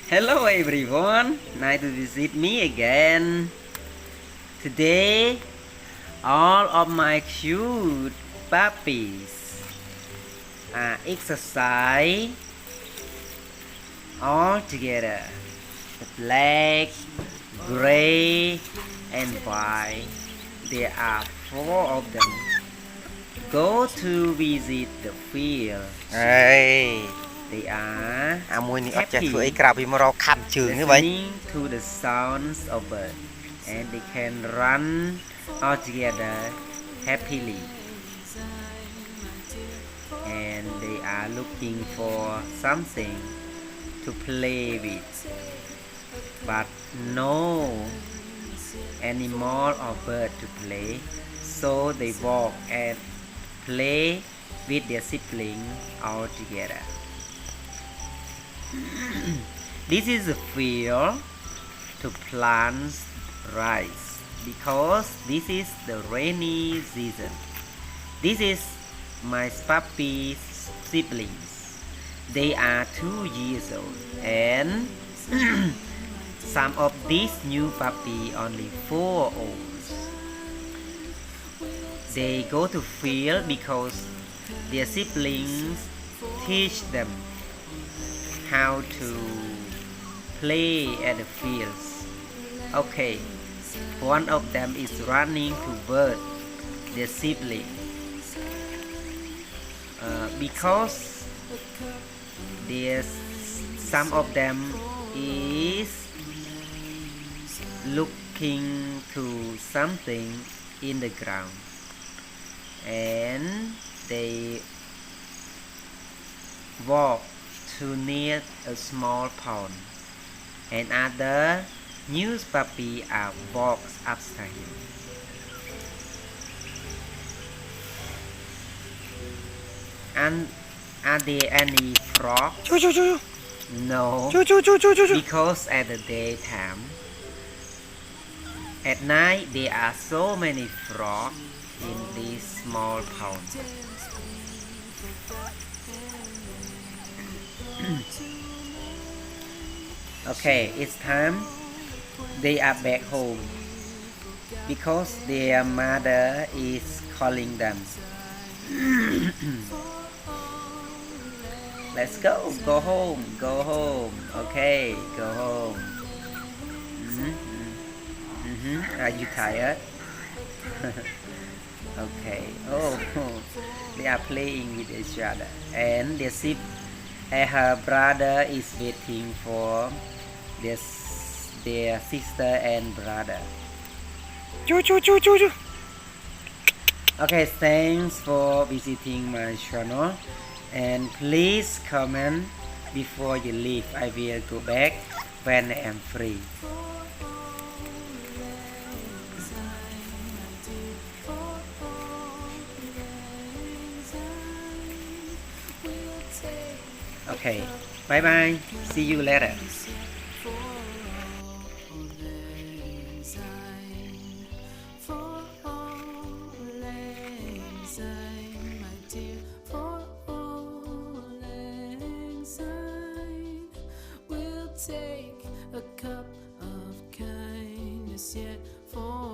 Hello everyone, nice to visit me again. Today, all of my cute puppies are exercise all together. The black, gray, and white. There are 4 of them. Go to visit the field. They are happy listening to the sounds of birds, and they can run all together happily. And they are looking for something to play with, but no animal or bird to play, so they walk and play with their siblings all together. This is a field to plant rice because this is the rainy season. This is my puppy's siblings. They are 2 years old, and some of these new puppy only 4 old. They go to field because their siblings teach them how to play at the fields. Okay, one of them is running toward their sibling because some of them is looking to something in the ground, and they walk to near a small pond, and other new puppy are walks upside him. And are there any frogs? No, because at the daytime. At night there are so many frogs in this small pond. Okay, it's time they are back home because their mother is calling them. Let's go home, okay, go home. Are you tired? Okay, they are playing with each other, and her brother is waiting for their sister and brother. Okay, thanks for visiting my channel, and please comment before you leave. I will go back when I am free. Okay, bye bye, see you later. Take a cup of kindness yet for